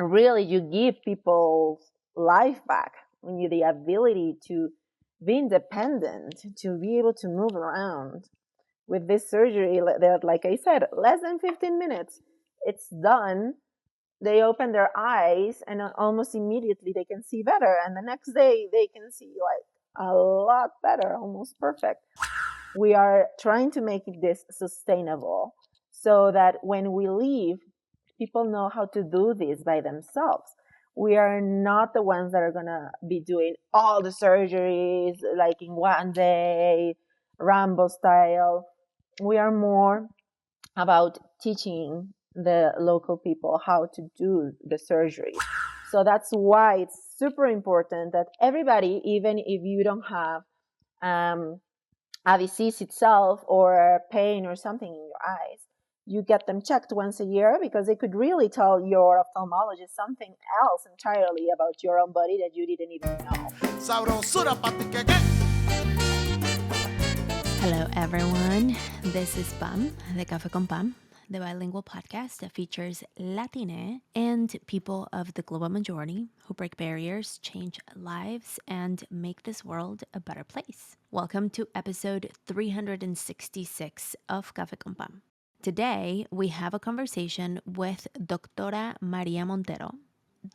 really you give people's life back, when you the ability to be independent, to be able to move around. With this surgery, that, like I said, less than 15 minutes, it's done. They open their eyes and almost immediately they can see better, and the next day they can see like a lot better, almost perfect. We are trying to make this sustainable so that when we leave, people know how to do this by themselves. We are not the ones that are going to be doing all the surgeries like in one day, Rambo style. We are more about teaching the local people how to do the surgery. So that's why it's super important that everybody, even if you don't have a disease itself or a pain or something in your eyes, you get them checked once a year, because they could really tell your ophthalmologist something else entirely about your own body that you didn't even know. Hello, everyone. This is Pam, de Café con Pam, the bilingual podcast that features Latine and people of the global majority who break barriers, change lives, and make this world a better place. Welcome to episode 366 of Café con Pam. Today, we have a conversation with Dra Maria Montero.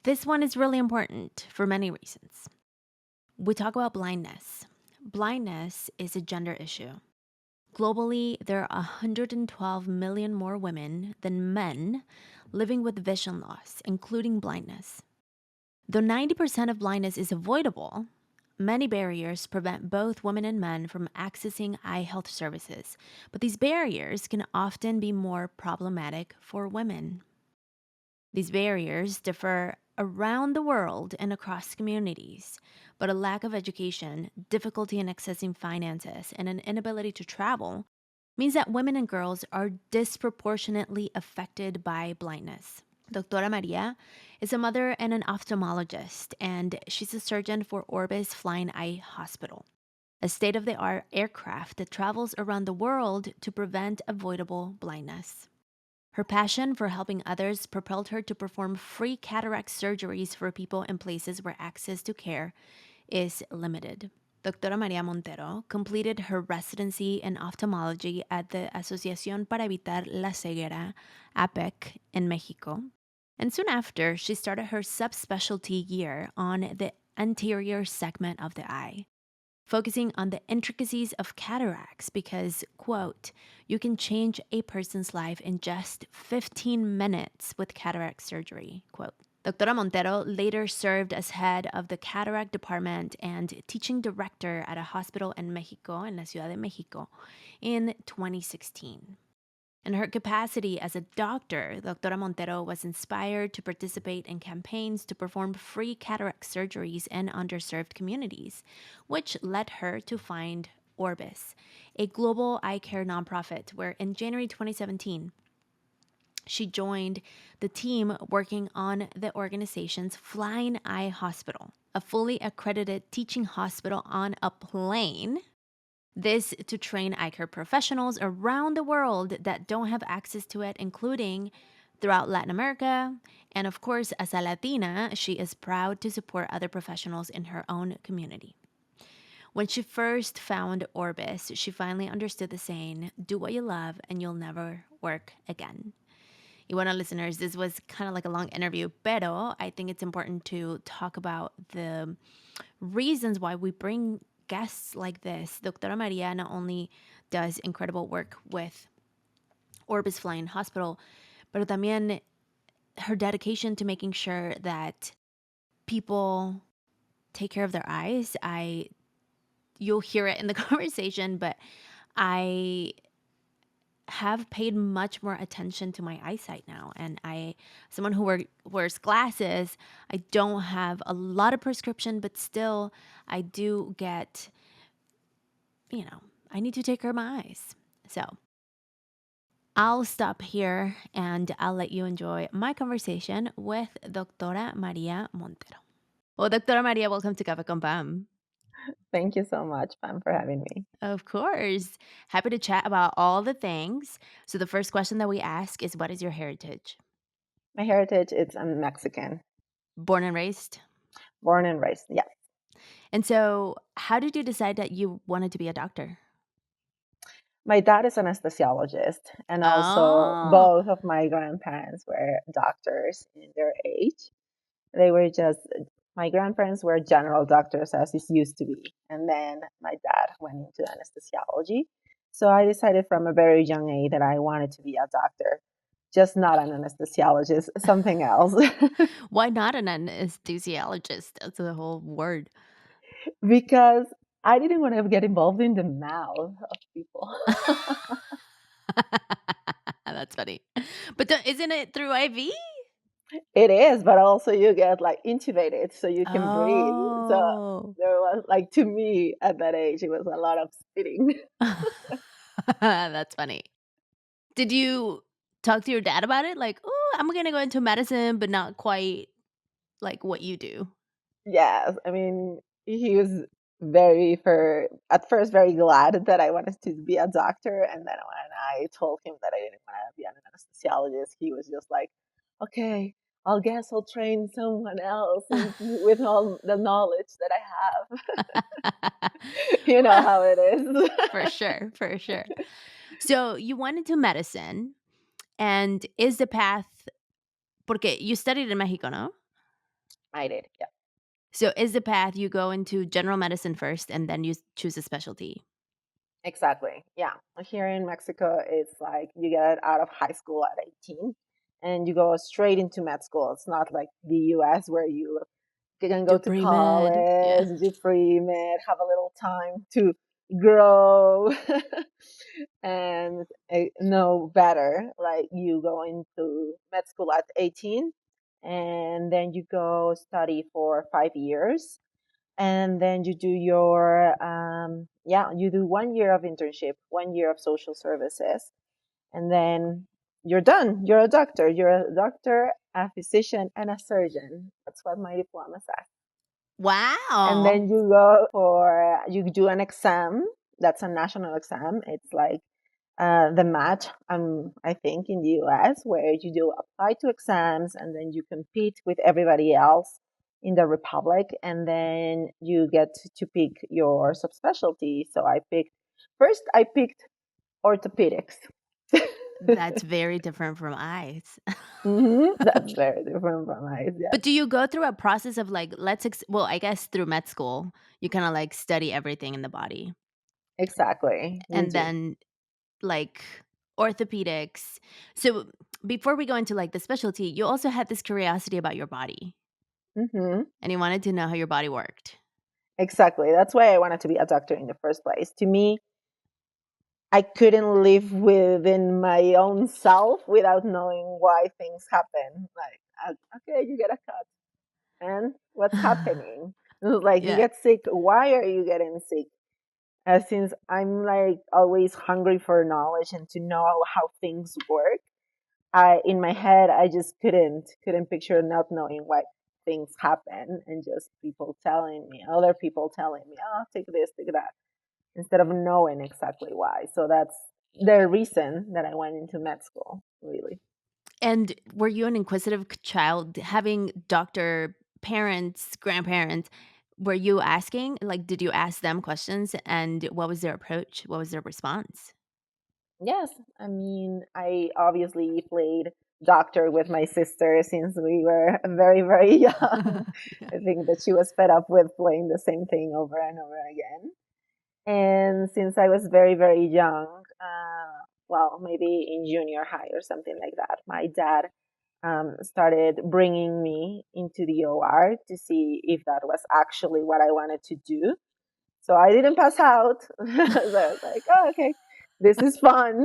This one is really important for many reasons. We talk about blindness. Blindness is a gender issue. Globally, there are 112 million more women than men living with vision loss, including blindness. Though 90% of blindness is avoidable, many barriers prevent both women and men from accessing eye health services, but these barriers can often be more problematic for women. These barriers differ around the world and across communities, but a lack of education, difficulty in accessing finances, and an inability to travel means that women and girls are disproportionately affected by blindness. Dra Maria is a mother and an ophthalmologist, and she's a surgeon for Orbis Flying Eye Hospital, a state-of-the-art aircraft that travels around the world to prevent avoidable blindness. Her passion for helping others propelled her to perform free cataract surgeries for people in places where access to care is limited. Dra Maria Montero completed her residency in ophthalmology at the Asociación para Evitar la Ceguera, APEC, in Mexico. And soon after, she started her subspecialty year on the anterior segment of the eye, focusing on the intricacies of cataracts because, quote, you can change a person's life in just 15 minutes with cataract surgery, quote. Dra Montero later served as head of the cataract department and teaching director at a hospital in Mexico, in la Ciudad de Mexico, in 2016. In her capacity as a doctor, Dra Montero was inspired to participate in campaigns to perform free cataract surgeries in underserved communities, which led her to find Orbis, a global eye care nonprofit, where in January 2017, she joined the team working on the organization's Flying Eye Hospital, a fully accredited teaching hospital on a plane. This to train eye care professionals around the world that don't have access to it, including throughout Latin America. And of course, as a Latina, she is proud to support other professionals in her own community. When she first found Orbis, she finally understood the saying, do what you love and you'll never work again. Y bueno, listeners, this was kind of like a long interview, pero I think it's important to talk about the reasons why we bring guests like this. Dra Maria not only does incredible work with Orbis Flying Hospital, but también her dedication to making sure that people take care of their eyes. You'll hear it in the conversation, but I have paid much more attention to my eyesight now. And someone who wears glasses, I don't have a lot of prescription, but still I do get, I need to take care of my eyes. So I'll stop here and I'll let you enjoy my conversation with Dra Maria Montero. Well, Dra Maria, welcome to Café con Pam. Thank you so much, Pam, for having me. Of course. Happy to chat about all the things. So the first question that we ask is, what is your heritage? My heritage is Mexican, Born and raised? born and raised. Yeah. And so, how did you decide that you wanted to be a doctor? My dad is an anesthesiologist, and also Oh. both of my grandparents were doctors in their age. They were just, my grandparents were general doctors as it used to be. And then my dad went into anesthesiology. So I decided from a very young age that I wanted to be a doctor, just not an anesthesiologist, something else. Why not an anesthesiologist? That's a whole word. Because I didn't want to get involved in the mouth of people. That's funny. But isn't it through IV? It is, but also you get like intubated so you can breathe. So Oh. there was like, to me at that age, it was a lot of spitting. That's funny. Did you talk to your dad about it? Like, "Oh, I'm gonna go into medicine, but not quite like what you do." Yes, I mean, he was very for at first very glad that I wanted to be a doctor, and then when I told him that I didn't want to be an anesthesiologist, he was just like, "Okay, I'll guess I'll train someone else with all the knowledge that I have." You know Well, how it is. for sure, for sure. So you went into medicine, and is the path porque you studied in Mexico, no? I did, yeah, So is the path you go into general medicine first and then you choose a specialty? exactly. Yeah, here in Mexico, it's like you get out of high school at 18, and you go straight into med school. It's not like the U.S. where you can go Do to pre-med. Yeah. college, do pre-med, have a little time to grow and know better. Like you go into med school at 18, and then you go study for 5 years. And then you do you do 1 year of internship, 1 year of social services, and then you're done. You're a doctor. You're a doctor, a physician, and a surgeon. That's what my diploma says. And Wow. then you do an exam. That's a national exam. It's like the match, I think, in the US, where you do apply to exams and then you compete with everybody else in the Republic, and then you get to pick your subspecialty. So I picked orthopedics. That's very different from eyes. That's very different from eyes, yes. But do you go through a process of like, well, I guess through med school, you kind of like study everything in the body. Exactly. We And do. then like orthopedics. So before we go into like the specialty, you also had this curiosity about your body Hmm. and you wanted to know how your body worked. Exactly. That's why I wanted to be a doctor in the first place. To me, I couldn't live within my own self without knowing why things happen. Like, okay, you get a cut, and what's happening? Like, you Yeah. get sick. Why are you getting sick? Since I'm like always hungry for knowledge and to know how things work, in my head I just couldn't picture not knowing why things happen, and just other people telling me, oh, take this, take that, instead of knowing exactly why. So that's the reason that I went into med school, really. And were you an inquisitive child having doctor parents, grandparents? Were you asking, like, did you ask them questions and what was their approach? What was their response? Yes, I mean, I obviously played doctor with my sister since we were very, very young. Yeah. I think that she was fed up with playing the same thing over and over again. And since I was very, very young, well, maybe in junior high or something like that, my dad started bringing me into the OR to see if that was actually what I wanted to do. So I didn't pass out. So I was like, oh, okay, this is fun,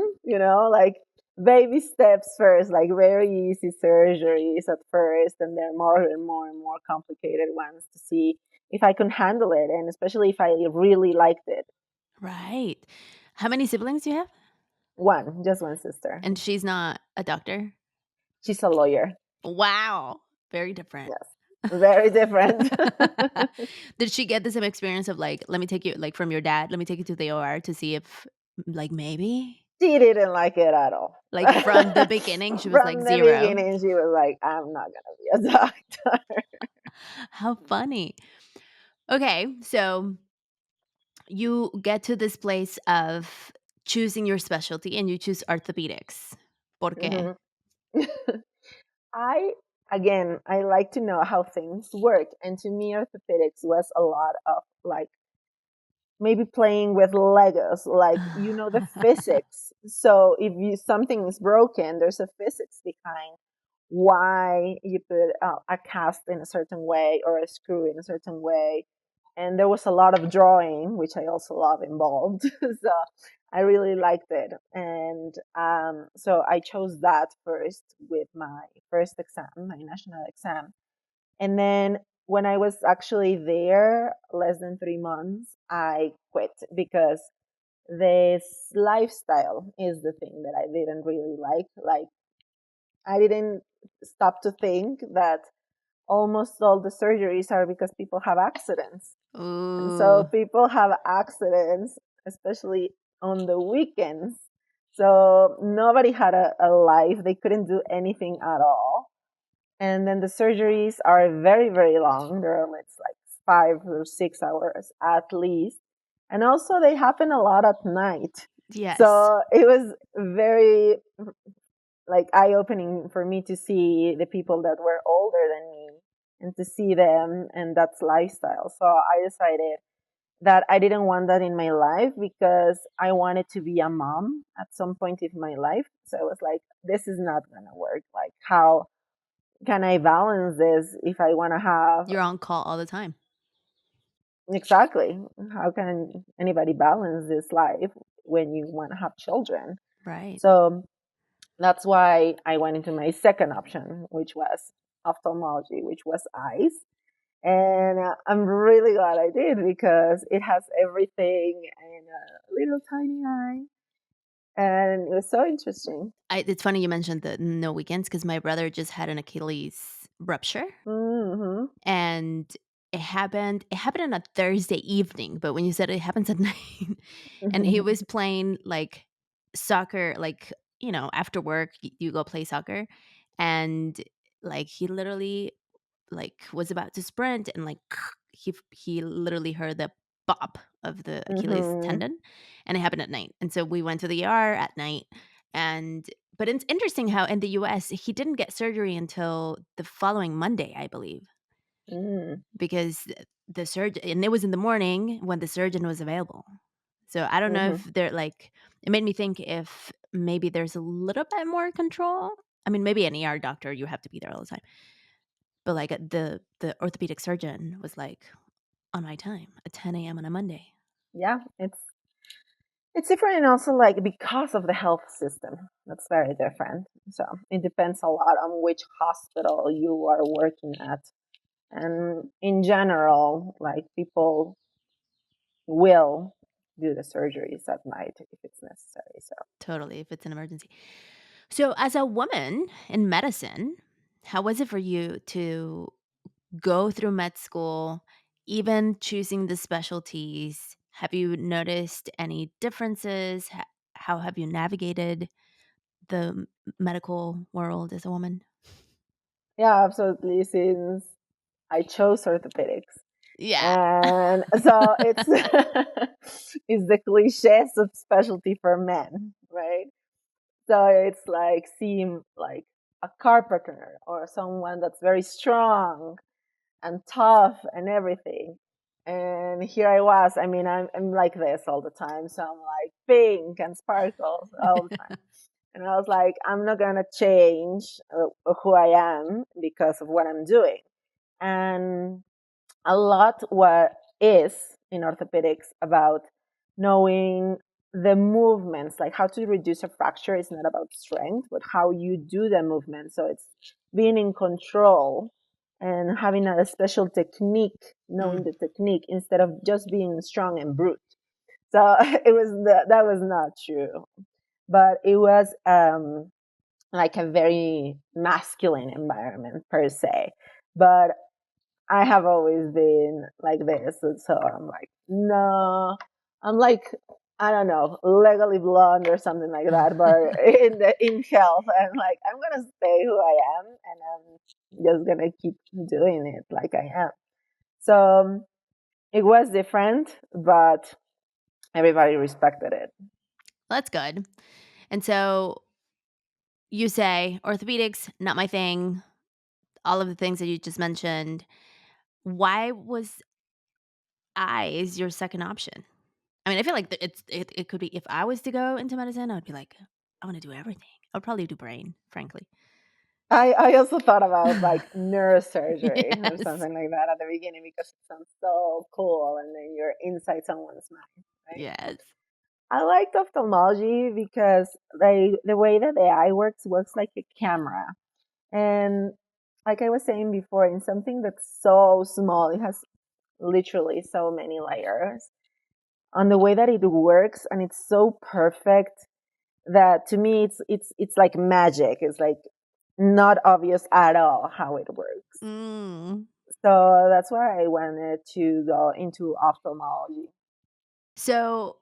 like baby steps first, like very easy surgeries at first, and then more and more and more complicated ones to see if I can handle it, and especially if I really liked it. Right. How many siblings do you have? Just one sister. And she's not a doctor? She's a lawyer. Wow. Very different. Yes, very different. Did she get the same experience of like, let me take you, like from your dad, let me take you to the OR to see if, like, maybe? She didn't like it at all. Like from the beginning, she was like From the zero. beginning, she was like, I'm not going to be a doctor. How funny. Okay, so you get to this place of choosing your specialty and you choose orthopedics. ¿Por qué? Mhm. I, again, I like to know how things work. And to me, orthopedics was a lot of like maybe playing with Legos, like the physics. So if something is broken, there's a physics behind why you put a cast in a certain way or a screw in a certain way. And there was a lot of drawing, which I also love involved. So I really liked it, and so I chose that first with my first exam, my national exam. And then when I was actually there, less than 3 months, I quit because this lifestyle is the thing that I didn't really like. Like, I didn't stop to think that almost all the surgeries are because people have accidents. And so Ooh, people have accidents, especially on the weekends. So nobody had a life. They couldn't do anything at all. And then the surgeries are very, very long. It's like 5 or 6 hours at least. And also they happen a lot at night. yes. So it was very like eye opening for me to see the people that were older than me and to see them, and that's lifestyle. So I decided that I didn't want that in my life because I wanted to be a mom at some point in my life. So I was like, this is not going to work. Like, how can I balance this if I want to have You're on call all the time. exactly? How can anybody balance this life when you want to have children? Right. So that's why I went into my second option, which was ophthalmology, which was eyes. And I'm really glad I did because it has everything in a little tiny eye. And it was so interesting. It's funny you mentioned the no weekends because my brother just had an Achilles rupture Mm-hmm. and it happened on a Thursday evening, but when you said it happens at night and he was playing like soccer, like, after work you go play soccer and like he literally like was about to sprint and like he literally heard the bop of the Achilles Mm-hmm. tendon and it happened at night. And so we went to the ER at night and but it's interesting how in the US he didn't get surgery until the following Monday, I believe, Mm. because the surgeon and it was in the morning when the surgeon was available. So I don't know Mm-hmm. if they're like it made me think if maybe there's a little bit more control. I mean, maybe an ER doctor, you have to be there all the time. But like the orthopedic surgeon was like on my time at 10 a.m. on a Monday. Yeah, it's different, and also like because of the health system, that's very different. So it depends a lot on which hospital you are working at, and in general, like people will do the surgeries at night if it's necessary. So Totally, if it's an emergency. So as a woman in medicine, how was it for you to go through med school, even choosing the specialties? Have you noticed any differences? How have you navigated the medical world as a woman? yeah, absolutely. Since I chose orthopedics, Yeah. and so it's it's the cliche subspecialty for men, right? So it's like seem like a carpenter or someone that's very strong and tough and everything. And here I was. I mean, I'm like this all the time. So I'm like pink and sparkles all the time. And I was like, I'm not going to change who I am because of what I'm doing. And a lot what is in orthopedics about knowing the movements, like how to reduce a fracture is not about strength, but how you do the movement. So it's being in control and having a special technique, knowing Mm, the technique instead of just being strong and brute. So that was not true, but it was like a very masculine environment per se. But I have always been like this. And so I'm like, no, I'm like I don't know, legally blonde or something like that, but in health, I'm like, I'm gonna stay who I am, and I'm just gonna keep doing it like I am. So it was different, but everybody respected it. That's good. And so you say orthopedics, not my thing, all of the things that you just mentioned. Why was eyes your second option? I mean, I feel like it could be if I was to go into medicine, I would be like, I want to do everything. I would probably do brain, frankly. I also thought about like neurosurgery or Yes. something like that at the beginning because it sounds so cool, and then you're inside someone's mind, right? Yes. I liked ophthalmology because the way that the eye works like a camera. And like I was saying before, in something that's so small, it has literally so many layers. On the way that it works, and it's so perfect that to me it's like magic. It's like not obvious at all how it works. Mm. So that's why I wanted to go into ophthalmology. So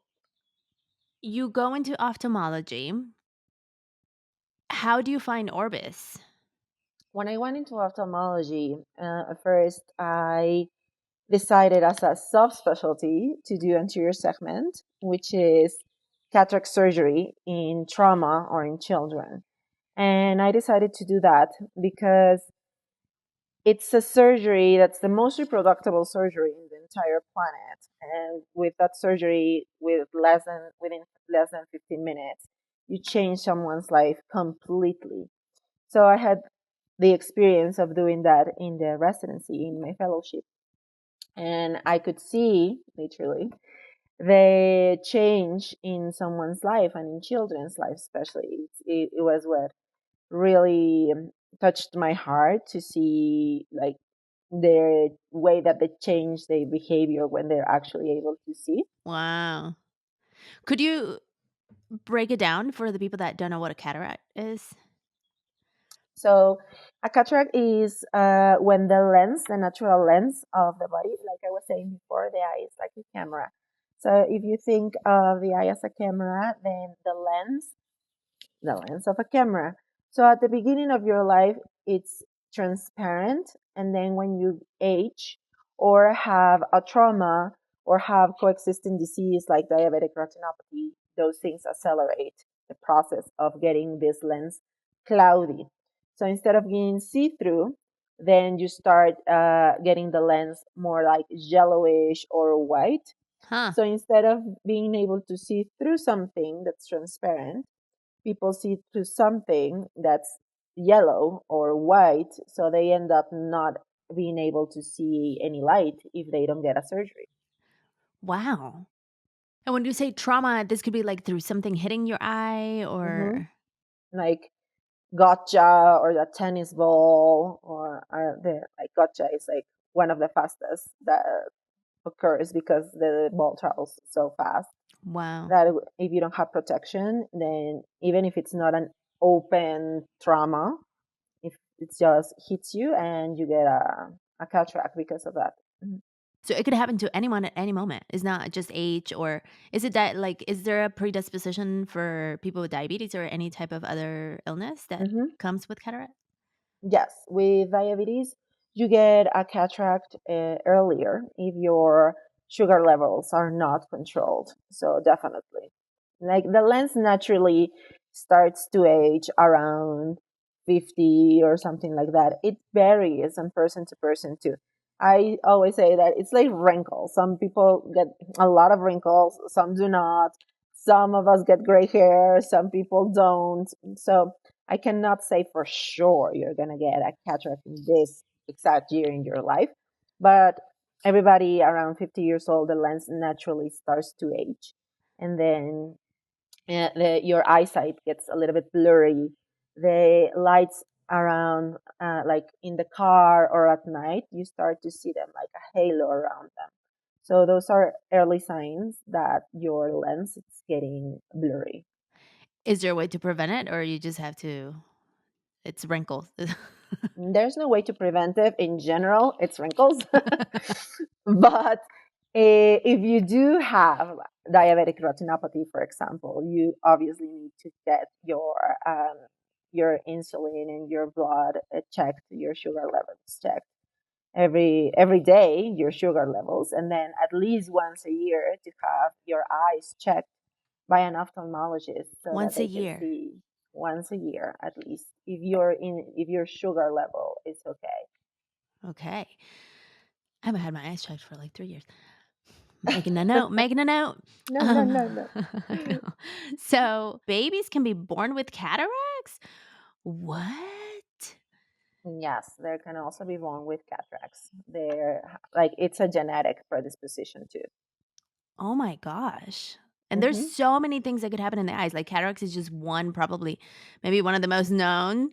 you go into ophthalmology. How do you find Orbis? When I went into ophthalmology, at first I decided as a subspecialty to do anterior segment, which is cataract surgery in trauma or in children. And I decided to do that because it's a surgery that's the most reproducible surgery in the entire planet. And with that surgery, within less than 15 minutes, you change someone's life completely. So I had the experience of doing that in the residency in my fellowship, and I could see literally the change in someone's life and in children's life, especially. It was what really touched my heart to see like the way that they change their behavior when they're actually able to see. Wow. Could you break it down for the people that don't know what a cataract is? So a cataract is when the natural lens of the body, like I was saying before, the eye is like a camera. So if you think of the eye as a camera, then the lens of a camera. So at the beginning of your life, it's transparent. And then when you age or have a trauma or have coexisting disease like diabetic retinopathy, those things accelerate the process of getting this lens cloudy. So instead of being see through, then you start getting the lens more like yellowish or white. Huh. So instead of being able to see through something that's transparent, people see through something that's yellow or white, so they end up not being able to see any light if they don't get a surgery. Wow. And when you say trauma, this could be like through something hitting your eye hmm or Like gotcha or the tennis ball, or the like gotcha is like one of the fastest that occurs because the ball travels so fast wow. that if you don't have protection, then even if it's not an open trauma, if it just hits you and you get a cataract because of that. Mhm. So it could happen to anyone at any moment. It's not just age or is it that like is there a predisposition for people with diabetes or any type of other illness that Mhm. comes with cataract? Yes, with diabetes, you get a cataract earlier if your sugar levels are not controlled. So definitely, like the lens naturally starts to age around 50 or something like that. It varies on person to person too. I always say that it's like wrinkles. Some people get a lot of wrinkles, some do not. Some of us get gray hair, some people don't. So I cannot say for sure you're going to get a cataract in this exact year in your life, but everybody around 50 years old, the lens naturally starts to age. And then your eyesight gets a little bit blurry. The lights around, like in the car or at night, you start to see them like a halo around them. So those are early signs that your lens is getting blurry. Is there a way to prevent it or you just have to it's wrinkles? There's no way to prevent it in general. It's wrinkles, but if you do have diabetic retinopathy, for example, you obviously need to get your insulin and your blood checked, your sugar levels checked every day, your sugar levels, and then at least once a year to have your eyes checked by an ophthalmologist so that Once a they can year. see once a year at least if your sugar level is okay. Okay. I haven't had my eyes checked for like 3 years. Making a note, making a note. No, no, Um, no, no. I know. So babies can be born with cataracts? What? Yes, there can also be born with cataracts. They're like it's a genetic predisposition too. Oh my gosh. And there's Hmm. so many things that could happen in the eyes. Like cataracts is just one, probably, maybe one of the most known.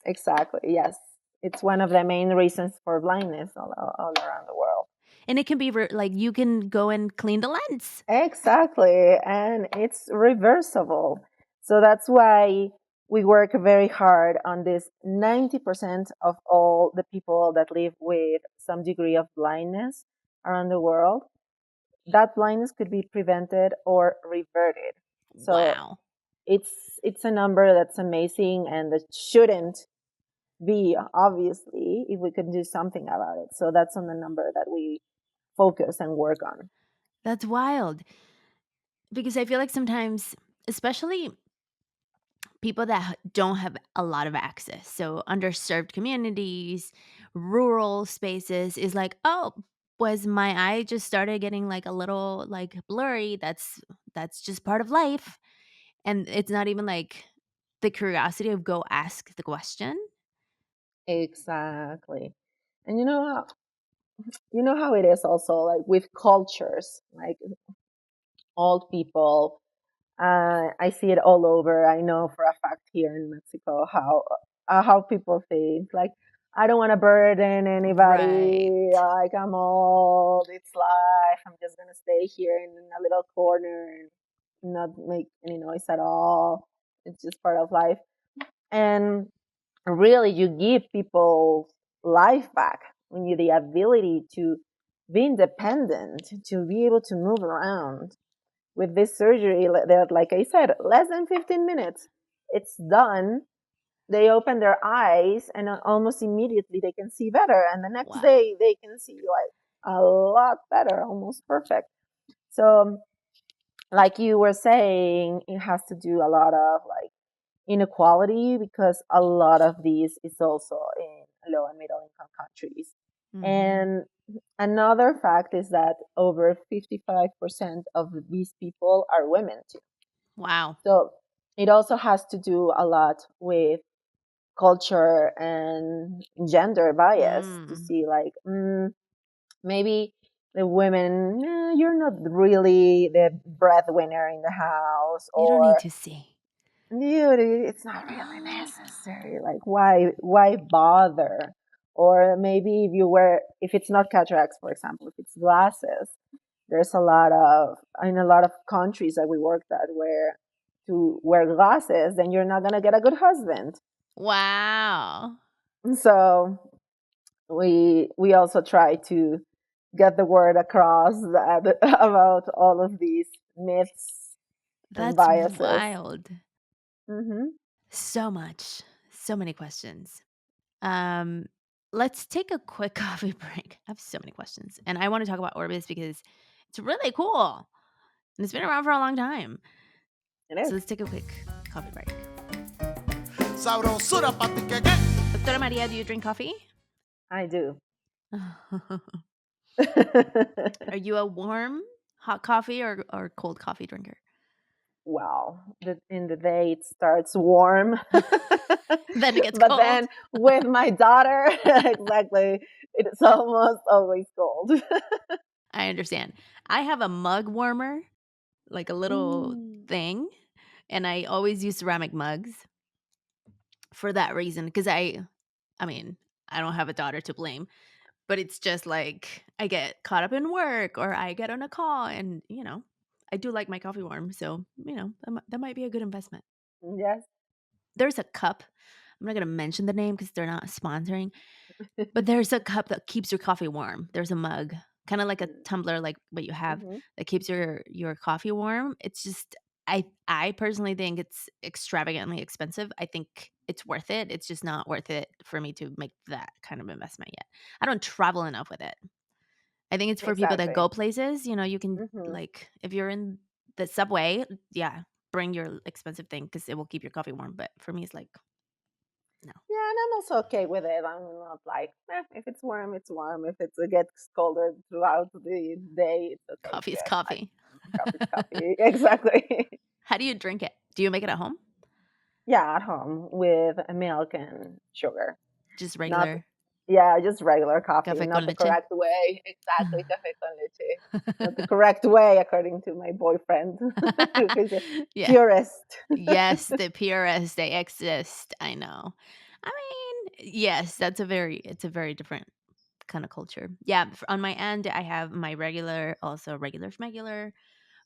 Exactly. Yes, it's one of the main reasons for blindness all around the world. And it can be like you can go and clean the lens. Exactly, and it's reversible. So that's why we work very hard on this. 90% of all the people that live with some degree of blindness around the world, that blindness could be prevented or reverted. So Wow. it's a number that's amazing and that shouldn't be, obviously, if we could do something about it. So that's on the number that we focus and work on. That's wild. Because I feel like sometimes, especially people that don't have a lot of access, so underserved communities, rural spaces, is like, oh, was my eye just started getting like a little like blurry? That's just part of life. And it's not even like the curiosity of go ask the question. Exactly. And you know how it is also like with cultures, like old people. I see it all over. I know for a fact here in Mexico how people think. Like, I don't want to burden Right. anybody. Like, I'm old. It's life. I'm just gonna stay here in a little corner and not make any noise at all. It's just part of life. And really, you give people life back when you the ability to be independent, to be able to move around. With this surgery that, like I said, less than 15 minutes, it's done. They open their eyes and almost immediately they can see better, and the next Wow. day they can see like a lot better, almost perfect. So like you were saying, it has to do a lot of like inequality, because a lot of these is also in low and middle income countries. Hmm. And another fact is that over 55% of these people are women too. Wow. So it also has to do a lot with culture and gender bias to Mm. see like maybe the women, you're not really the breadwinner in the house, You don't need or to see. dude, it's not really necessary. Like, why bother? Or maybe if it's not cataracts, for example, if it's glasses, there's in a lot of countries that we worked at where to wear glasses, then you're not gonna get a good husband. Wow. So we also try to get the word across that about all of these myths and That's biases. wild. Hmm. So much. So many questions. Um, let's take a quick coffee break. I have so many questions, and I want to talk about Orbis because it's really cool and it's been around for a long time. It So is. let's take a quick coffee break. Sabrosura pa' ti que. Dra Maria, do you drink coffee? I do. Are you a warm hot coffee or cold coffee drinker? Wow, in the day it starts warm, Then it gets but cold. then with my daughter, exactly, it's almost always cold. I understand. I have a mug warmer, like a little Mm. thing, and I always use ceramic mugs for that reason because I mean, I don't have a daughter to blame, but it's just like I get caught up in work or I get on a call and, I do like my coffee warm, so, that might be a good investment. Yes. There's a cup. I'm not gonna mention the name because 'cause they're not sponsoring, but there's a cup that keeps your coffee warm. There's a mug kind of like a tumbler like what you have Mm-hmm. that keeps your coffee warm. It's just I personally think it's extravagantly expensive. I think it's worth it. It's just not worth it for me to make that kind of investment yet. I don't travel enough with it. I think it's for people that Exactly. go places, you can Mm-hmm. like if you're in the subway, yeah, bring your expensive thing because it will keep your coffee warm. But for me, it's like no, Yeah, and I'm also okay with it. I'm not like, if it's warm, it's warm. If it gets colder throughout the day, it's okay coffee too. is Like, coffee. coffee's coffee. Exactly. How do you drink it? Do you make it at home? Yeah, at home with milk and sugar. Just Not, yeah. yeah, just regular coffee, Café con not the leche? correct way. Exactly, café con leche. Not the correct way, according to my boyfriend, who's a Yeah. purist. Yes, the purists, they exist. I know. I mean, yes, it's a very different kind of culture. Yeah, on my end, I have my regular, also regular schmegular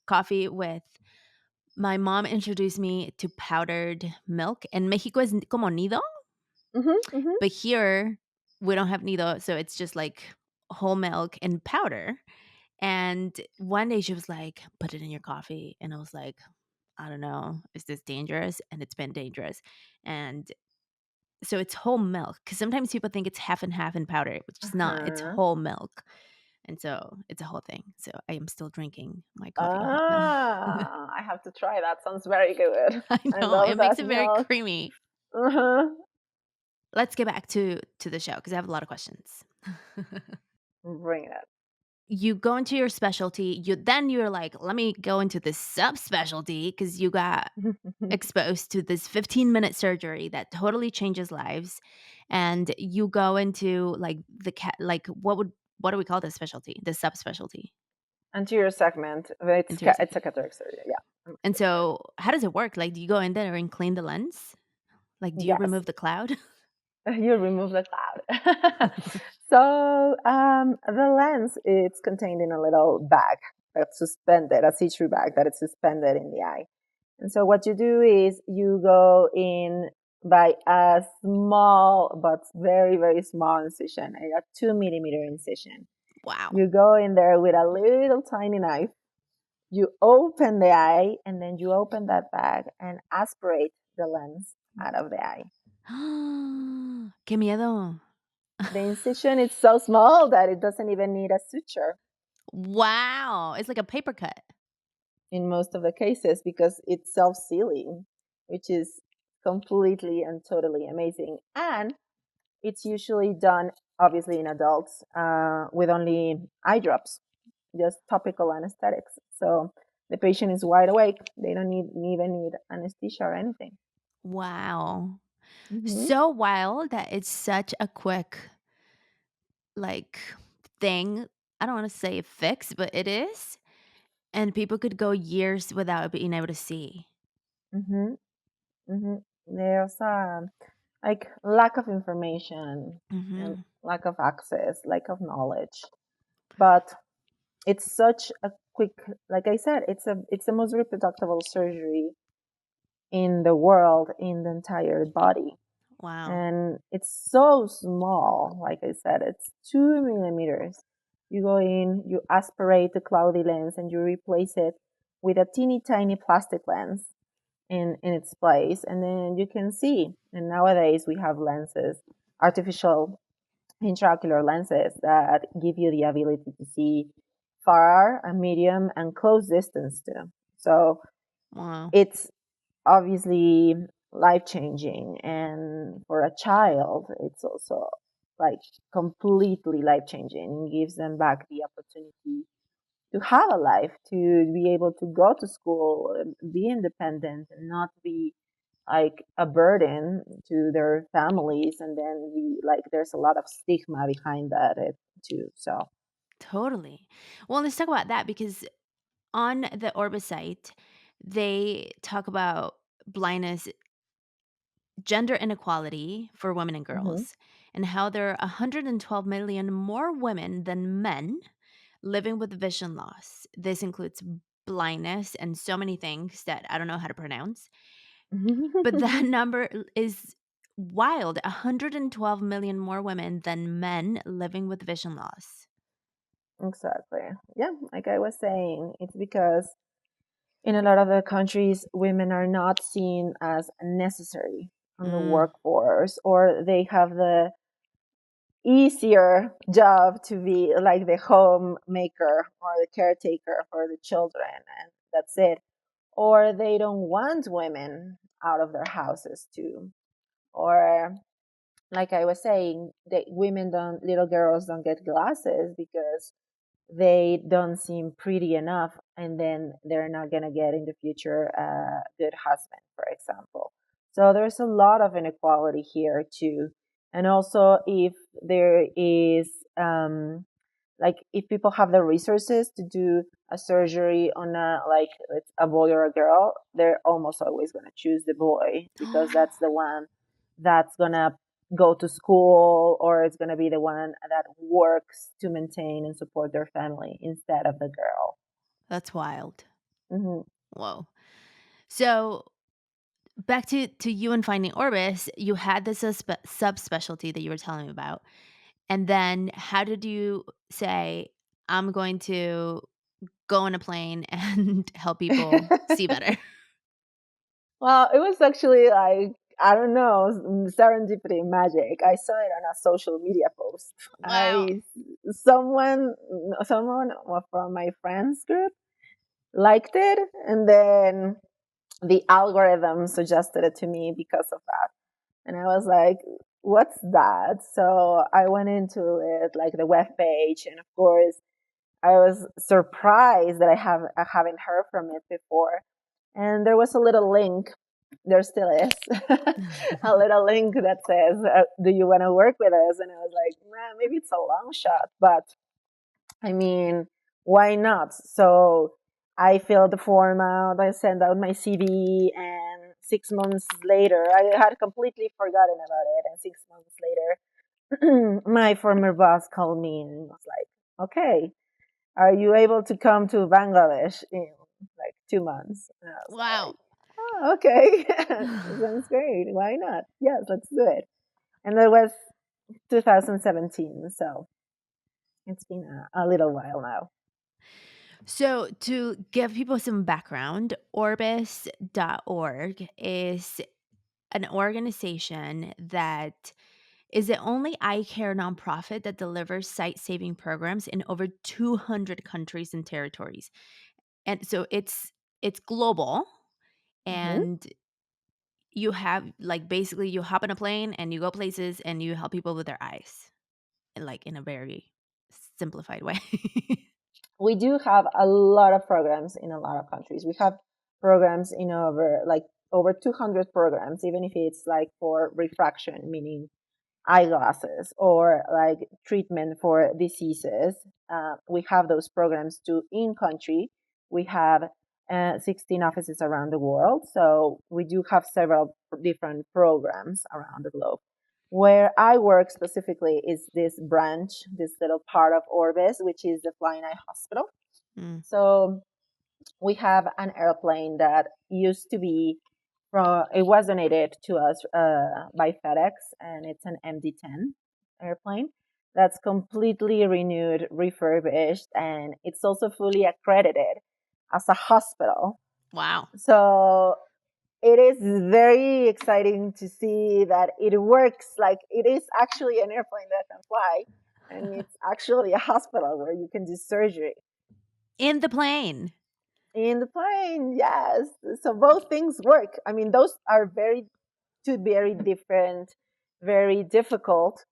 coffee with my mom introduced me to powdered milk. In Mexico is como nido, Hmm, hmm. but here we don't have nido, so it's just like whole milk and powder. And one day she was like, "Put it in your coffee," and I was like, "I don't know, is this dangerous?" And it's been dangerous. And so it's whole milk because sometimes people think it's half and half in powder, which is not. It's Uh-huh. whole milk, and so it's a whole thing. So I am still drinking my coffee whole milk. Ah, I have to try that. Sounds very good. I I know it love makes that it very milk. creamy. Uh-huh. Let's get back to the show because I have a lot of questions. Bring it. You go into your specialty, you're like, let me go into this subspecialty because you got exposed to this 15-minute surgery that totally changes lives, and you go into like like what do we call this specialty? The subspecialty. Anterior segment. It's Interior it's segment. a cataract surgery. Yeah. And so how does it work? Like, do you go in there and clean the lens? Like, do you Yes. remove the cloud? You remove the cloud. So the lens it's contained in a little bag that's suspended, a see-through bag that is suspended in the eye. And so what you do is you go in by a small but very, very small incision, a 2 millimeter incision. Wow. You go in there with a little tiny knife. You open the eye and then you open that bag and aspirate the lens out of the eye. Qué miedo. The incision is so small that it doesn't even need a suture Wow. It's like a paper cut. in most of the cases because it's self sealing, which is completely and totally amazing. And it's usually done, obviously, in adults with only eye drops, just topical anesthetics. So the patient is wide awake. They don't even need anesthesia or anything. Wow. Hmm. So wild that it's such a quick, like, thing. I don't want to say fix, but it is. And people could go years without being able to see. Hmm. Hmm. There's like lack of information and Mhm. lack of access, lack of knowledge. But it's such a quick, like I said, it's the most reproducible surgery in the world in the entire body. Wow. And it's so small. Like I said, it's 2 millimeters. You go in, you aspirate the cloudy lens, and you replace it with a teeny tiny plastic lens in its place, and then you can see. And nowadays we have lenses, artificial intraocular lenses that give you the ability to see far, a medium, and close distance too. So Wow. it's obviously life changing, and for a child it's also like completely life changing. It gives them back the opportunity to have a life, to be able to go to school, be independent, and not be like a burden to their families. And then we like there's a lot of stigma behind that it too. So Totally. Well, let's talk about that because on the Orbis site, they talk about blindness, gender inequality for women and mhm. girls, and how there are 112 million more women than men living with vision loss. This includes blindness and so many things that I don't know how to pronounce. But that number is wild. 112 million more women than men living with vision loss. Exactly. Yeah, like I was saying, it's because in a lot of the countries, women are not seen as necessary on the Mm. workforce, or they have the easier job to be like the homemaker or the caretaker for the children, and that's it. Or they don't want women out of their houses too. Or like I was saying, that women don't, little girls don't get glasses because they don't seem pretty enough, and then they're not going to get in the future a good husband, for example. So there's a lot of inequality here too. And also, if there is like, if people have the resources to do a surgery on a, like, it's a boy or a girl, they're almost always going to choose the boy because that's the one that's going to go to school, or it's going to be the one that works to maintain and support their family instead of the girl. That's wild. Hmm. Whoa. So back to you and finding Orbis, you had this subspecialty that you were telling me about. And then how did you say, I'm going to go on a plane and help people see better? Well, it was actually like, I don't know, serendipity magic. I saw it on a social media post. Wow. Someone, someone from my friends group liked it, and then the algorithm suggested it to me because of that. And I was like, what's that? So I went into it, like the web page, and of course, I was surprised that I haven't heard from it before. And there was a little link. There still is a little link that says, "Do you want to work with us?" And I was like, "Man, maybe it's a long shot, but I mean, why not?" So I filled the form out. I sent out my CV, and 6 months later, I had completely forgotten about it. And 6 months later, my former boss called me and was like, "Okay, are you able to come to Bangladesh in like 2 months?" And I was Wow. like, "Oh, okay, sounds great. Why not? Yes, let's do it." And that was 2017, so it's been a little while now. So, to give people some background, Orbis.org is an organization that is the only eye care nonprofit that delivers sight saving programs in over 200 countries and territories. And so it's global, Hmm. and you have, like, basically you hop on a plane and you go places and you help people with their eyes, like, in a very simplified way. We do have a lot of programs in a lot of countries. We have programs in over 200 programs, even if it's like for refraction, meaning eyeglasses, or like treatment for diseases. We have those programs too in country. We have 16 offices around the world. So we do have several different programs around the globe. Where I work specifically is this branch, this little part of Orbis, which is the Flying Eye Hospital. Mm. So we have an airplane that used to be it was donated to us by FedEx, and it's an MD-10 airplane that's completely renewed, refurbished, and it's also fully accredited as a hospital. Wow. So it is very exciting to see that it works. Like, it is actually an airplane that can fly, and it's actually a hospital where you can do surgery In the plane. in the plane. Yes, so both things work. I mean, those are two very different, very difficult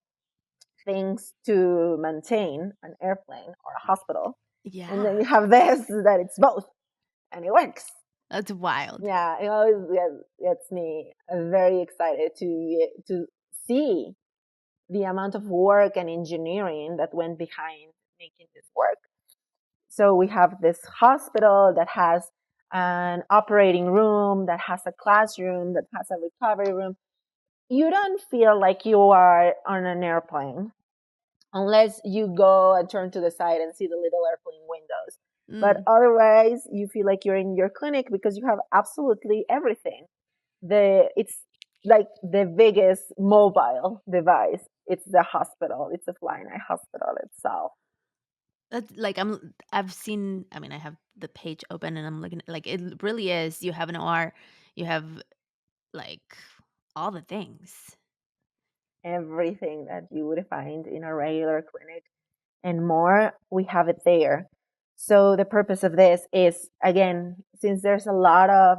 things to maintain, an airplane or a hospital. And then Yeah. you have this that it's both, and it works. That's wild. Yeah, it always gets me very excited to see the amount of work and engineering that went behind making this work. So we have this hospital that has an operating room, that has a classroom, that has a recovery room. You don't feel like you are on an airplane unless you go and turn to the side and see the little airplane windows. But Mm. otherwise, you feel like you're in your clinic because you have absolutely everything. It's like the biggest mobile device. It's the hospital. It's a Flying Eye Hospital itself. That's like I've seen. I mean, I have the page open and I'm looking. Like it really is. You have an OR. You have like all the things. Everything that you would find in a regular clinic and more, we have it there. So the purpose of this is, again, since there's a lot of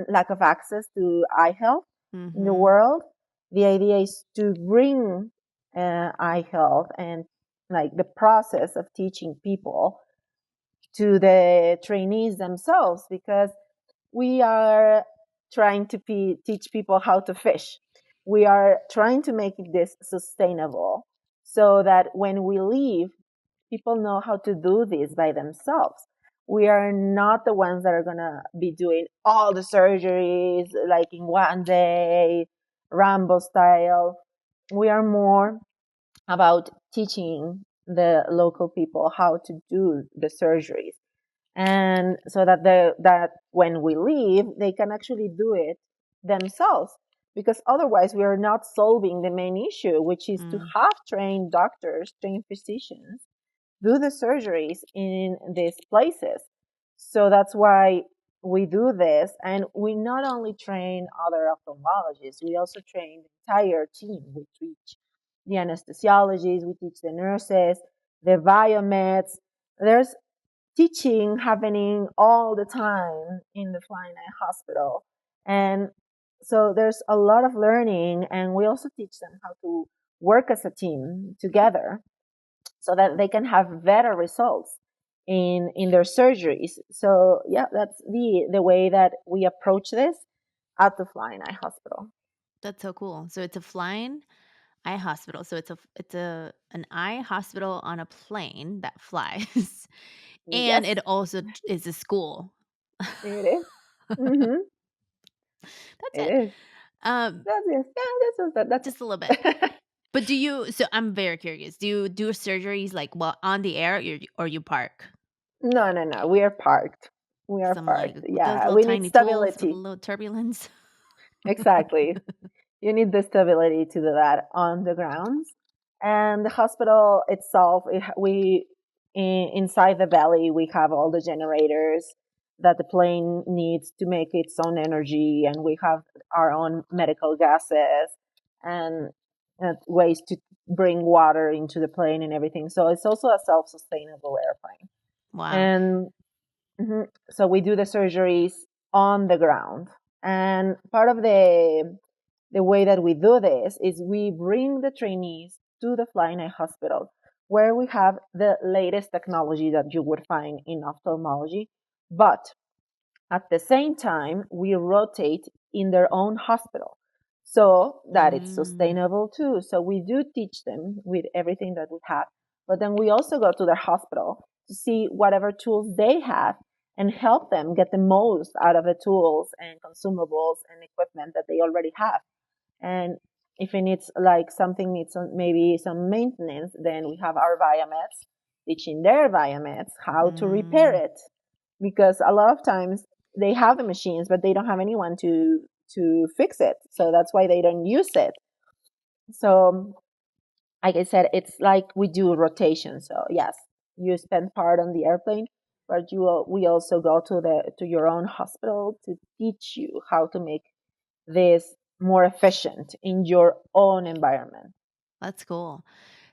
lack of access to eye health in the Mm-hmm. world, the idea is to bring eye health and like the process of teaching people to the trainees themselves, because we are trying to teach people how to fish. We are trying to make this sustainable so that when we leave, people know how to do this by themselves. We are not the ones that are going to be doing all the surgeries like in one day, Rambo style. We are more about teaching the local people how to do the surgeries, and so that that when we leave they can actually do it themselves, because otherwise we are not solving the main issue, which is to Mm. have trained doctors, trained physicians do the surgeries in these places. So that's why we do this. And we not only train other ophthalmologists, we also train the entire team. We teach the anesthesiologists, we teach the nurses, the biomeds. There's teaching happening all the time in the Flying Eye Hospital. And so there's a lot of learning, and we also teach them how to work as a team together so that they can have better results in their surgeries. So yeah, that's the way that we approach this at the Flying Eye Hospital. That's so cool. So it's a flying eye hospital. So it's a an eye hospital on a plane that flies, and Yes, it also is a school. it is. Mm-hmm. That's It it. is. Um, That's it. Yeah, that's just a little bit. it. But do you? So I'm very curious. Do you do surgeries like while on the air, or you park? No, no, no. We are parked. We are Some like parked. with those Yeah, little we need tiny tools with a stability. little turbulence. Exactly. You need the stability to do that on the grounds. And the hospital itself, inside the valley, we have all the generators that the plane needs to make its own energy, and we have our own medical gases and ways to bring water into the plane and everything. So it's also a self-sustainable airplane. Wow, And so we do the surgeries on the ground. And part of the way that we do this is we bring the trainees to the Flying Eye Hospital, where we have the latest technology that you would find in ophthalmology. But at the same time, we rotate in their own hospital so that it's mm, sustainable too. So we do teach them with everything that we have, but then we also go to their hospital to see whatever tools they have and help them get the most out of the tools and consumables and equipment that they already have. And if it needs like something needs maybe some maintenance, then we have our biomeds teaching their biomeds how to repair mm. it, because a lot of times they have the machines but they don't have anyone to fix it, so that's why they don't use it. So like I said, it's like we do rotation. So yes, you spend part on the airplane, but we also go to your own hospital to teach you how to make this more efficient in your own environment. That's cool.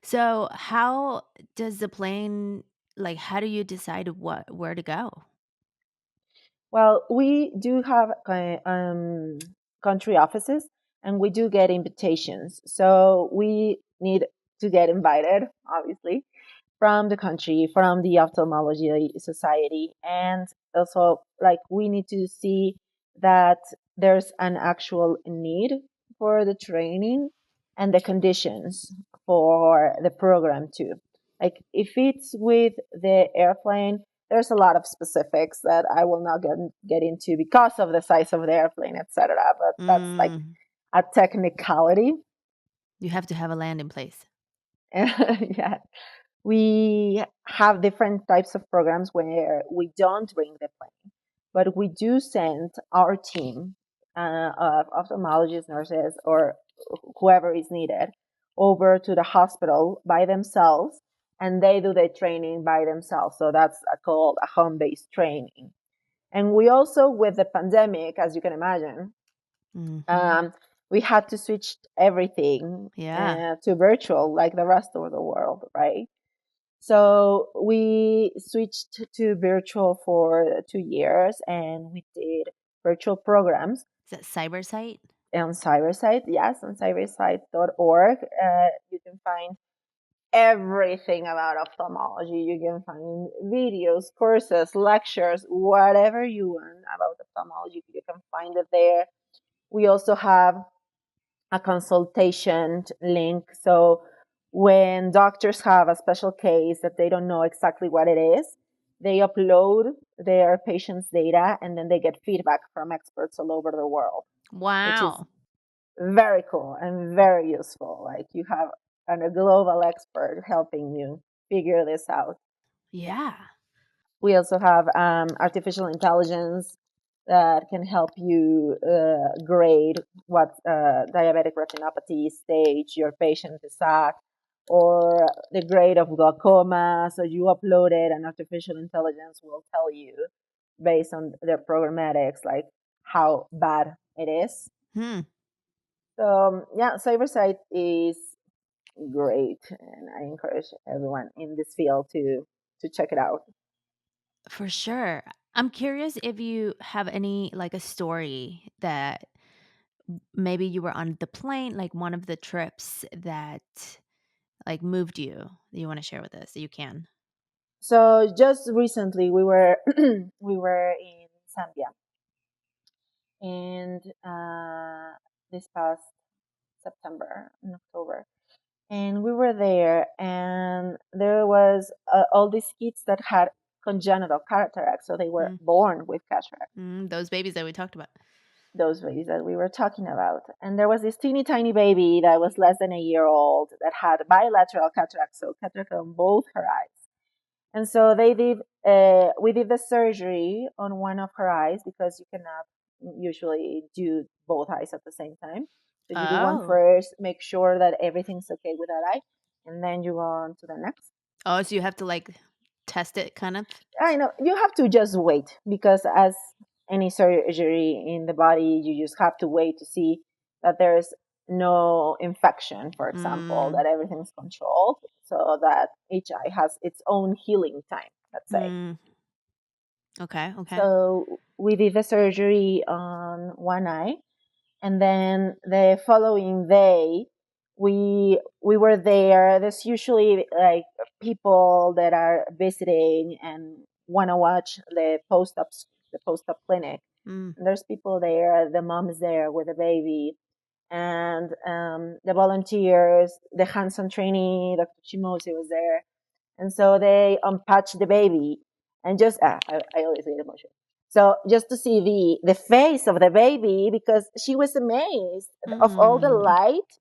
So how does the plane like? How do you decide where to go? Well, we do have country offices, and we do get invitations. So we need to get invited, obviously, from the country, from the Ophthalmology Society, and also like we need to see that there's an actual need for the training and the conditions for the program too. Like if it's with the airplane, there's a lot of specifics that I will not get into because of the size of the airplane, etc. But that's like Mm, a technicality. you have to have a landing place. Yeah, we have different types of programs where we don't bring the plane, but we do send our team of ophthalmologists, nurses, or whoever is needed over to the hospital by themselves, and they do the training by themselves. So that's called a home-based training. And we also, with the pandemic, as you can imagine, we had to switch everything Yeah. to virtual like the rest of the world, right? So we switched to virtual for 2 years, and we did virtual programs Is that cyber site? on Cybersite. Yes, on cybersite.org. You can find everything about ophthalmology. You can find videos, courses, lectures, whatever you want about ophthalmology. You can find it there. We also have a consultation link. So when doctors have a special case that they don't know exactly what it is, they upload their patient's data and then they get feedback from experts all over the world, which is Wow. very cool and very useful. Like you have a global expert helping you figure this out. Yeah. We also have artificial intelligence that can help you grade what diabetic retinopathy stage your patient is at, or the grade of glaucoma. So you upload it, and artificial intelligence will tell you based on their programmatics, like how bad it is. Hmm. So yeah, Cybersite is great, and I encourage everyone in this field to check it out. For sure. I'm curious if you have any like a story that maybe you were on the plane, like one of the trips that like moved you that you want to share with us that you can. So just recently we were we were in Zambia, and this past September and October, and we were there, and there was all these kids that had congenital cataracts, so they were Mm. born with cataract. Those babies that we talked about. Those babies that we were talking about, and there was this teeny tiny baby that was less than a year old that had bilateral cataract, so cataract on both her eyes. And so they did. We did the surgery on one of her eyes because you cannot usually do both eyes at the same time. So you do one Oh. first, make sure that everything's okay with that eye, and then you go on to the next. Oh, so you have to like test it kind of? I know you have to just wait because, as any surgery in the body, you just have to wait to see that there's no infection, for example, Mm, that everything's controlled, so that each eye has its own healing time, let's say. mm, okay, okay. So we did the surgery on one eye, and then the following day we were there. There's usually like people that are visiting and want to watch the post-op clinic. Mm, And there's people there. The mom is there with the baby, and the volunteers, the hands-on trainee, Dr. Chimosi was there, and so they unpatched the baby and just I always get emotional. So just to see the face of the baby, because she was amazed of all the mm. light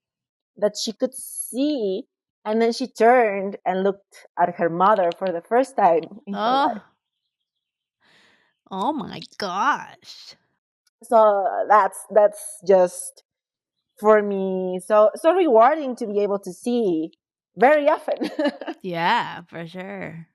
that she could see, and then she turned and looked at her mother for the first time in her life. Oh, oh my gosh. So that's just for me so rewarding to be able to see very often. Yeah, for sure.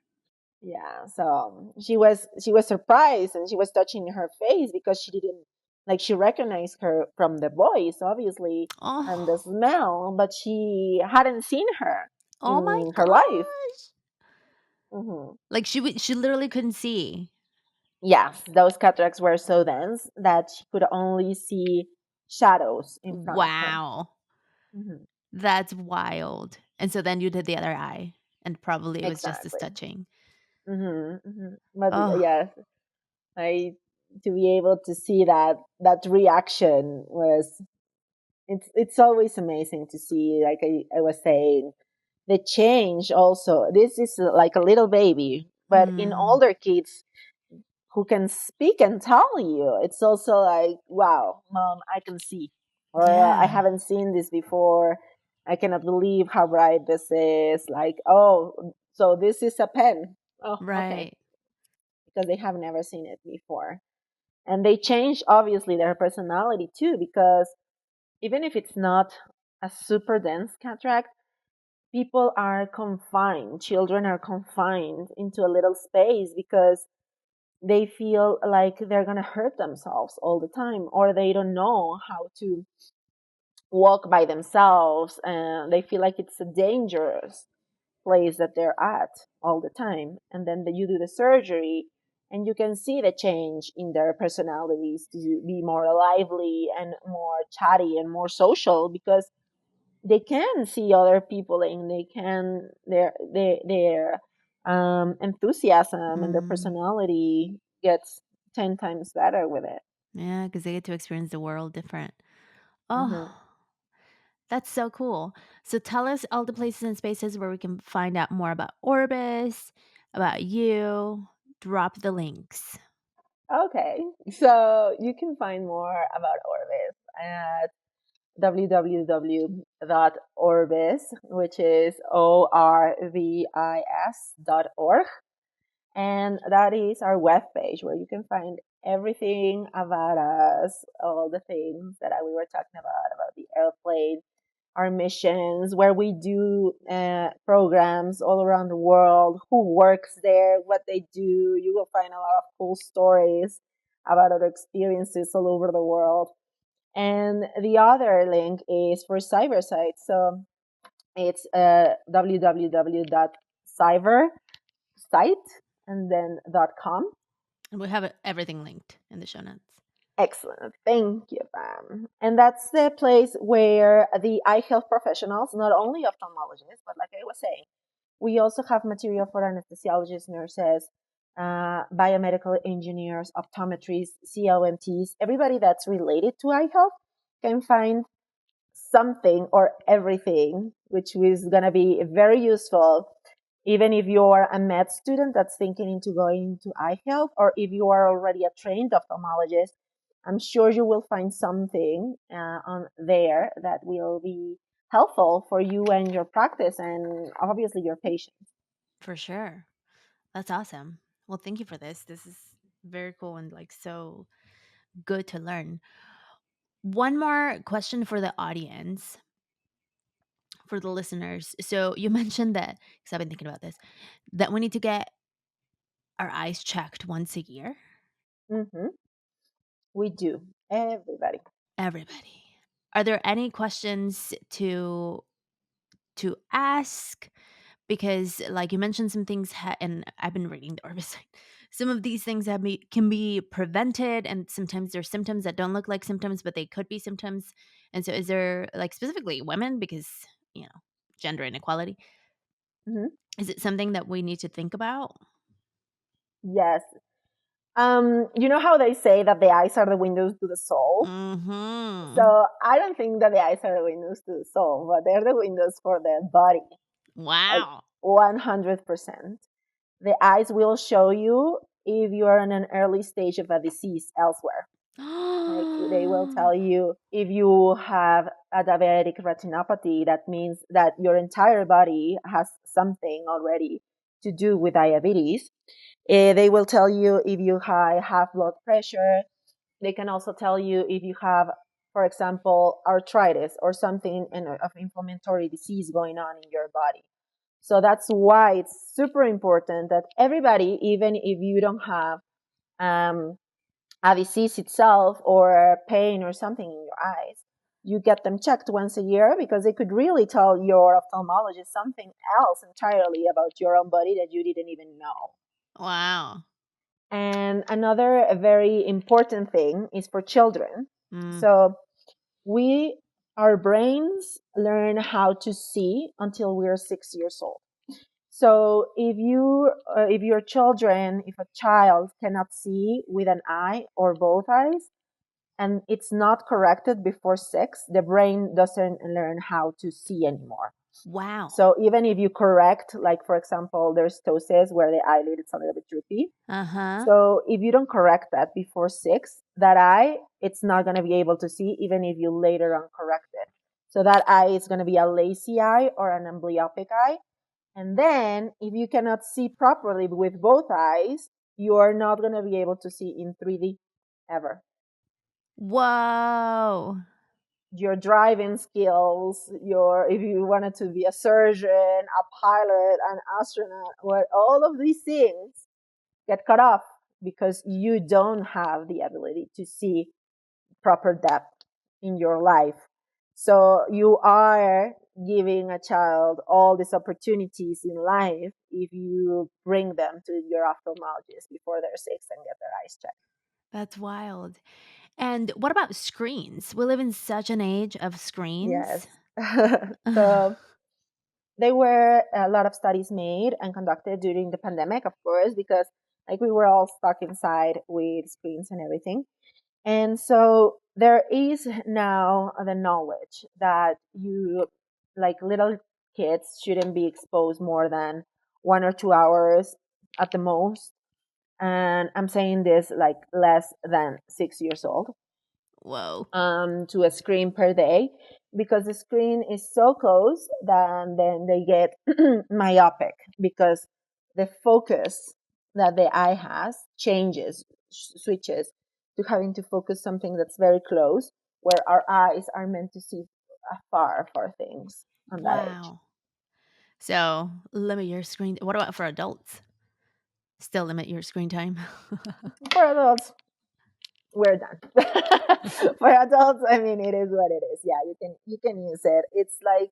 Yeah, so she was surprised, and she was touching her face because she didn't, like, she recognized her from the voice, obviously, and the Oh, smell, but she hadn't seen her oh my in her life. gosh. Hmm. Like she literally couldn't see. Yes, those cataracts were so dense that she could only see shadows in front of her. Wow. Hmm. That's wild. And so then you did the other eye, and probably it was just as Exactly. touching. But Oh, yes, I to be able to see that reaction was, it's always amazing to see, like I was saying, the change. Also, this is like a little baby, but in mm, older kids who can speak and tell you, it's also like, wow, mom, I can see, or I yeah, haven't seen this before, I cannot believe how bright this is, like, oh, so this is a pen. Oh, okay, right. because they have never seen it before. And they change obviously their personality too, because even if it's not a super dense cataract, people are confined, children are confined into a little space because they feel like they're going to hurt themselves all the time, or they don't know how to walk by themselves, and they feel like it's a dangerous place that they're at all the time. And then you do the surgery and you can see the change in their personalities to be more lively and more chatty and more social, because they can see other people and they can their enthusiasm and their Mm. personality gets 10 times better with it. Yeah, because they get to experience the world different. Hmm. Oh, that's so cool. So tell us all the places and spaces where we can find out more about Orbis, about you. Drop the links. Okay, so you can find more about Orbis at www.orbis, which is orvis.org. And that is our webpage where you can find everything about us, all the things that we were talking about the airplane, our missions, where we do programs all around the world, who works there, what they do. You will find a lot of cool stories about other experiences all over the world. And the other link is for Cybersite. So it's www.cybersite and then .com. And we have everything linked in the show notes. Excellent. Thank you, Pam. And that's the place where the eye health professionals, not only ophthalmologists, but like I was saying, we also have material for anesthesiologists, nurses, biomedical engineers, optometrists, COMTs, everybody that's related to eye health can find something or everything, which is going to be very useful, even if you're a med student that's thinking into going into eye health, or if you are already a trained ophthalmologist. I'm sure you will find something on there that will be helpful for you and your practice, and obviously your patients. For sure. That's awesome. Well, thank you for this. This is very cool and like so good to learn. One more question for the audience, for the listeners. So you mentioned that, because I've been thinking about this, that we need to get our eyes checked once a year. Hmm. We do, everybody. Everybody. Are there any questions to ask? Because like you mentioned some things and I've been reading the Orbis site. Some of these things can be prevented, and sometimes there's symptoms that don't look like symptoms but they could be symptoms. And so is there, like, specifically women, because you know gender inequality, Hmm. is it something that we need to think about? Yes. You know how they say that the eyes are the windows to the soul? Mm-hmm. So I don't think that the eyes are the windows to the soul, but they're the windows for the body, like Wow. 100%. The eyes will show you if you are in an early stage of a disease elsewhere. Like they will tell you if you have a diabetic retinopathy, that means that your entire body has something already to do with diabetes. They will tell you if you have blood pressure. They can also tell you if you have, for example, arthritis or something of inflammatory disease going on in your body. So that's why it's super important that everybody, even if you don't have um, a disease itself or pain or something in your eyes, you get them checked once a year, because they could really tell your ophthalmologist something else entirely about your own body that you didn't even know. Wow. And another very important thing is for children. Mm. So we, our brains learn how to see until we're 6 years old. So if your children, if a child cannot see with an eye or both eyes, and it's not corrected before 6, the brain doesn't learn how to see anymore. Wow. So even if you correct, like for example, there's ptosis where the eyelid is a little bit droopy. Uh-huh. So if you don't correct that before 6, that eye, it's not going to be able to see even if you later on correct it. So that eye is going to be a lazy eye or an amblyopic eye. And then if you cannot see properly with both eyes, you are not going to be able to see in 3D ever. Whoa. your driving skills, your, if you wanted to be a surgeon, a pilot, an astronaut, or all of these things get cut off because you don't have the ability to see proper depth in your life. So you are giving a child all these opportunities in life if you bring them to your ophthalmologist before they're 6 and get their eyes checked. That's wild. And what about screens? We live in such an age of Yes. screens. So there were a lot of studies made and conducted during the pandemic, of course, because like we were all stuck inside with screens and everything. And so there is now the knowledge that you, like little kids, shouldn't be exposed more than 1 or 2 hours at the most. And I'm saying this like less than 6 years old, Whoa. to a screen per day, because the screen is so close that then they get myopic because the focus that the eye has changes, switches to having to focus something that's very close, where our eyes are meant to see afar for things on that age. Wow. So limit your screen. What about for adults? Still limit your screen time. For adults, we're done. For adults, I mean, it is what it is. Yeah, you can use it. It's like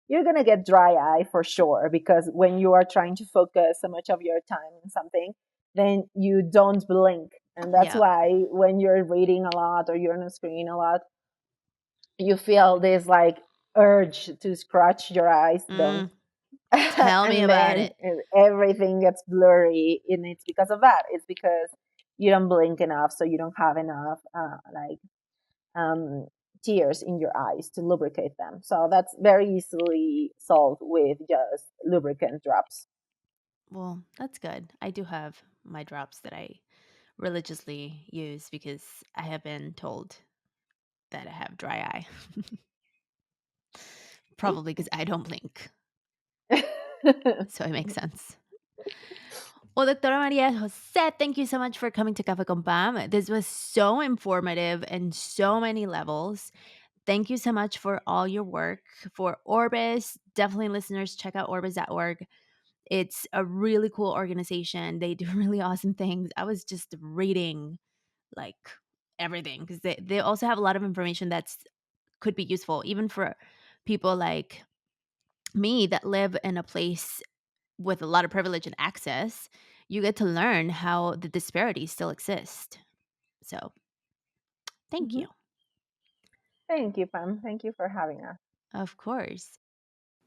you're gonna get dry eye for sure, because when you are trying to focus so much of your time on something, then you don't blink, and that's Yep. why when you're reading a lot or you're on a screen a lot, you feel this like urge to scratch your eyes. Don't. Mm, tell me And about then it. everything gets blurry, and it's because of that. It's because you don't blink enough, so you don't have enough like um, tears in your eyes to lubricate them. So that's very easily solved with just lubricant drops. Well, that's good. I do have my drops that I religiously use because I have been told that I have dry eye. Probably because I don't blink. So it makes sense. Well, Doctora Maria Jose, thank you so much for coming to Cafe con Pam. This was so informative and so many levels. Thank you so much for all your work for Orbis. Definitely, listeners, check out orbis.org. It's a really cool organization. They do really awesome things. I was just reading like everything because they also have a lot of information that's could be useful even for people like me that live in a place with a lot of privilege and access. You get to learn how the disparities still exist. So thank Mhm. you. Thank you, Pam. Thank you for having us. Of course.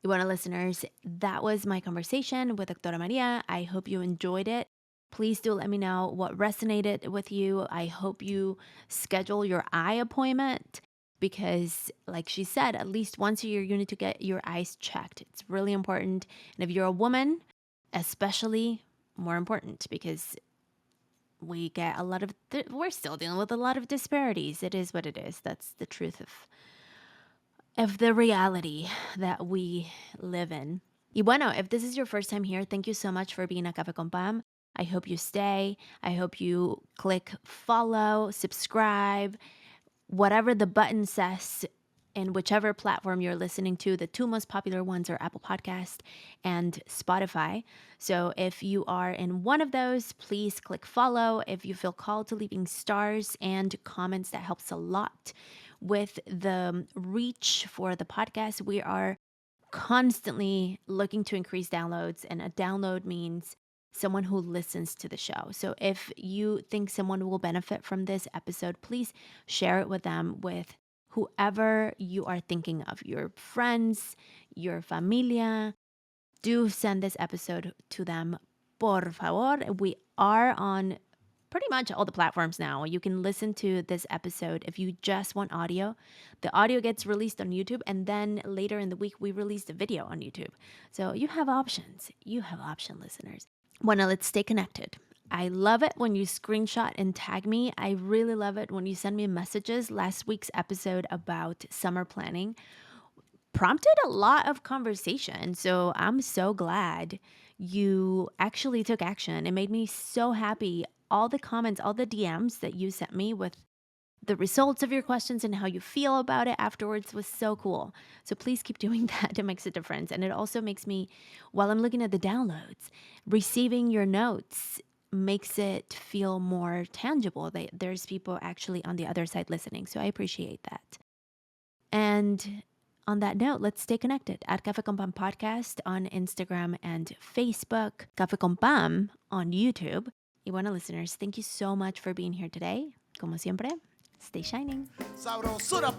Bueno, listeners, that was my conversation with Doctora Maria. I hope you enjoyed it. Please do let me know what resonated with you. I hope you schedule your eye appointment because, like she said, at least once a year you need to get your eyes checked. It's really important. And if you're a woman, especially more important because we get a lot of, we're still dealing with a lot of disparities. It is what it is. That's the truth of the reality that we live in. Y bueno, if this is your first time here, thank you so much for being a Cafe con Pam. I hope you stay. I hope you click follow, subscribe, whatever the button says in whichever platform you're listening to. The two most popular ones are Apple Podcast and Spotify. So if you are in one of those, please click follow. If you feel called to leaving stars and comments, that helps a lot with the reach for the podcast. We are constantly looking to increase downloads, and a download means someone who listens to the show. So if you think someone will benefit from this episode, please share it with them, with whoever you are thinking of, your friends, your familia. Do send this episode to them, por favor. We are on pretty much all the platforms now. You can listen to this episode if you just want audio. The audio gets released on YouTube, and then later in the week, we release the video on YouTube. So you have options. You have option, listeners. Bueno, let's stay connected. I love it when you screenshot and tag me. I really love it when you send me messages. Last week's episode about summer planning prompted a lot of conversation. So I'm so glad you actually took action. It made me so happy. All the comments, all the DMs that you sent me with the results of your questions and how you feel about it afterwards was so cool. So please keep doing that. It makes a difference. And it also makes me, while I'm looking at the downloads, receiving your notes makes it feel more tangible. There's people actually on the other side listening. So I appreciate that. And on that note, let's stay connected at Café con Pam Podcast on Instagram and Facebook, Café con Pam on YouTube. Y bueno, listeners, thank you so much for being here today. Como siempre, stay shining. Sabrosura,